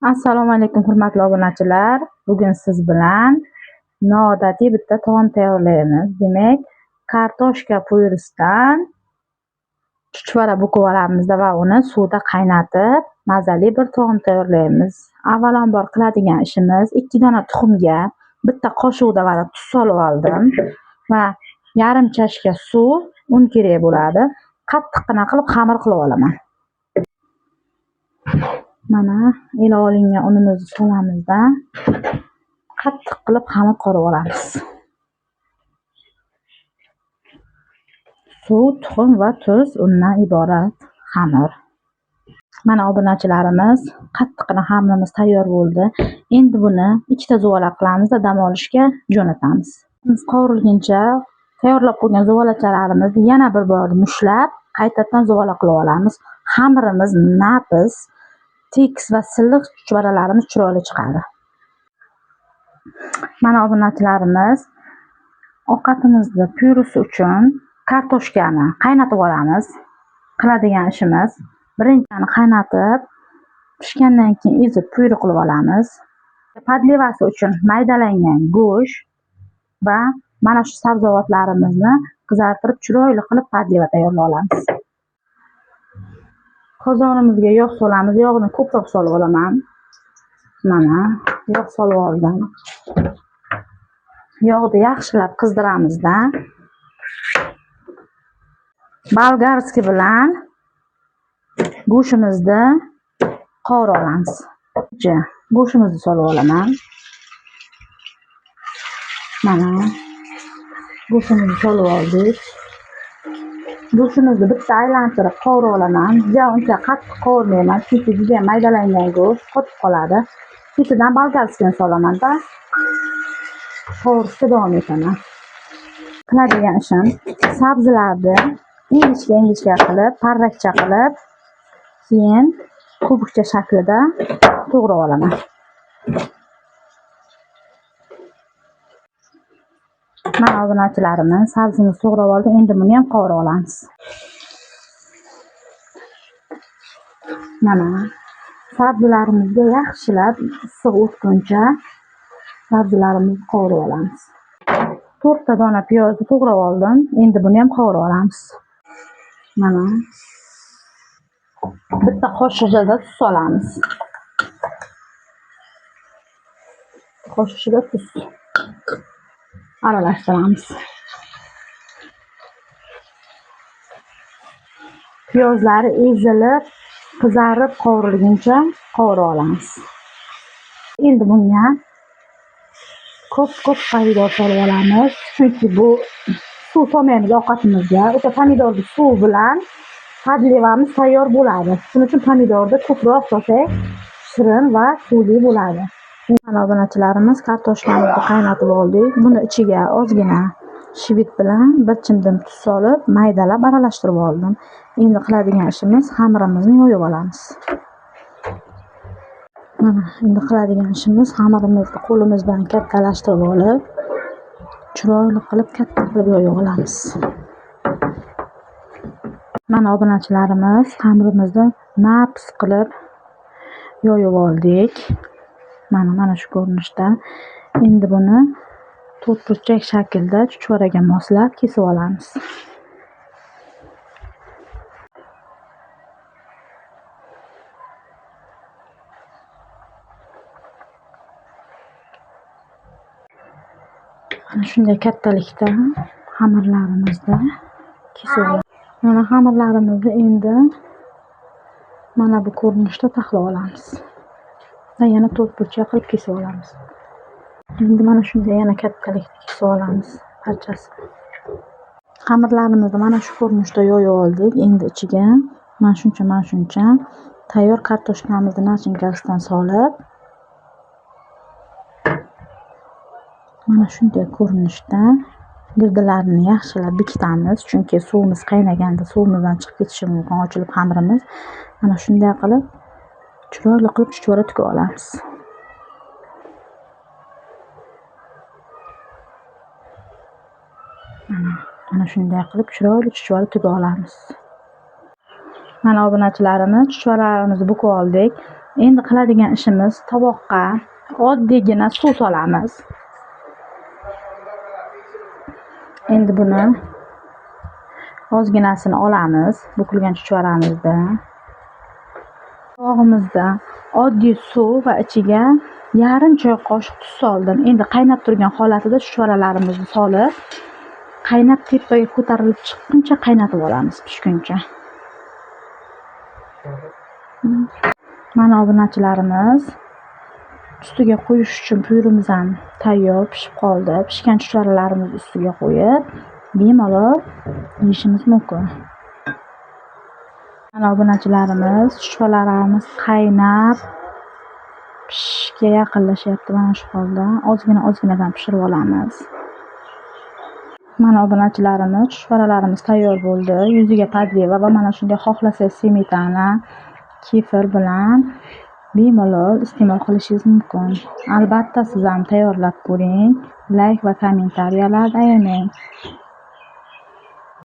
Assalomu alaykum hurmatli obunachilar. Bugun siz bilan noodatiy bitta taom tayyorlaymiz. Demak, kartoshka pyuresidan chuchvara buqib olamiz va uni suvda qaynatib, mazali bir taom tayyorlaymiz. Avvalambor qiladigan ishimiz 2 dona tuxumga bitta qoshiqda mana tuz solib oldim va yarim chashka suv, un kerak bo'ladi. Qattiqqina qilib xamir qilib olaman. Mana ela olingan unimizni solamizda qattiq qilib xamir qorib olamiz. Suv, tuxum va tuz undan iborat xamir. Mana obunachilarimiz, qattiqqina xamirimiz tayyor bo'ldi. Endi buni ikkita zuvala qilamiz va dam olishga jo'natamiz. Biz qovurilguncha tayyorlab qo'ygan zuvalachalarimizni yana bir bor mushlab, qaytadan zuvala qilib olamiz. Xamirimiz nafis, tekis va silliq chuchvaralarimiz chiroyli chiqadi. Mana obunachilarimiz, ovqatimizni pyuresi uchun kartoshkani qaynatib olamiz. Qiladigan ishimiz, birinchini qaynatib, pishgandan keyin ezib pyure qilib olamiz. Podlevasi uchun maydalangan go'sht va mana shu sabzavotlarimizni qizartirib chiroyli qilib podleva tayyorlab olamiz. Qozonimizga yog' solamiz. Yog'ni ko'proq solib olaman. Mana yog' solib oldim. Yog'ni yaxshilab qizdiramizda. Bolgarskiy bilan go'shtimizni qovurib olamiz. Go'shtimizni solib olaman. Mana go'shtimizni solib oldik. Go'shtimizni bitta aylantirib qovurib olaman. Juda uncha qattiq qovurmayman, chunki juda maydalangan go'sht qotib qoladi. Ketidan bolgarskiyni solaman-da qovurishga davom etaman. Qiladigan ishim, sabzilarni ingichka qilib, parrakcha qilib, keyin kubikcha shaklida to'g'rab olaman. Mana obunachilarimiz, sabzimizni to'g'rab oldim. Endi buni ham qovurib olamiz. Mana sabzilarimizga yaxshilab issiq o'tguncha sabzilarimizni qovurib olamiz. 4 ta dona piyozni to'g'rab oldim. Endi buni ham qovurib olamiz. Mana bitta qoshiqda tuz solamiz. Qoshiqda tuz aralashtiramiz. Piyozlari ezilib, qizarib, qovurilguncha qovurib olamiz. Endi bunga ko'p pomidor solib olamiz, chunki bu suv solmaymiz ovqatimizga. O'sha pomidorning suvi bilan podlevamiz tayyor bo'ladi. Shuning uchun pomidorni ko'proq solsak, shirin va suvli bo'ladi. Mana obunachilarimiz, kartoshkamizni qaynatib oldik. Buni ichiga ozgina shivit bilan bir chimdim tuz solib, maydalab aralashtirib oldim. Endi qiladigan ishimiz, xamirimizni yoyib olamiz. Mana endi qiladigan ishimiz, xamirimizni qo'limizdan kattalashtirib olib, chiroyli qilib katta qilib yoyib olamiz. Mana obunachilarimiz, xamirimizni nafis qilib yoyib oldik. Mana shu ko'rinishda. Endi buni to'rtburchak shaklda chuchvaraga moslab kesib olamiz. Mana shunday kattalikda xamirlarimizni kesib olamiz. Mana xamirlarimizni endi mana bu ko'rinishda taxlab olamiz. Va yana to'rtburchak qilib kesib olamiz. Endi mana shunday yana kattalikda kesib olamiz parchasini. Xamirlarimizni mana shu ko'rinishda yoyib oldik. Endi ichiga mana shuncha tayyor kartoshkamizni nachinkasidan solib, mana shunday ko'rinishda girdilarini yaxshilab bekitamiz, chunki suvimiz qaynaganda suvimizdan chiqib ketishi mumkin, ochilib xamirimiz. Mana shunday qilib chiroyli qilib chuchvara tikib olamiz. Mana shunday qilib chiroyli chuchvara tikib olamiz. Mana obunachilarimiz, chuchvalarimizni buqib oldik. Endi qiladigan ishimiz tovoqqa oddiygina suv solamiz. Endi buni ozginasini olamiz, bukilgan chuchvaramizni. Tovog'imizda oddiy suv va ichiga yarim choy qoshiq tuz soldim. Endi qaynab turgan holatida chuchvaralarimizni solib, qaynab tepaga ko'tarilib chiqquncha qaynatib olamiz pishguncha. Mana obunachilarimiz ustiga qo'yish uchun purimiz ham tayyor, pishib qoldi. Pishgan chuchvaralarimizni ustiga qo'yib, bemalol yeyishimiz mumkin. Mana obunachilarimiz, chuchvalarimiz qaynab pishishga yaqinlashyapti. Mana shu holda ozginadan pishirib olamiz. Mana obunachilarimiz, chuchvaralarimiz tayyor bo'ldi. Yuziga podliva va mana shunday xohlasangiz smetana, kefir bilan bemalol iste'mol qilishingiz mumkin. Albatta siz ham tayyorlab ko'ring. Like va kommentariyalarda ayamang.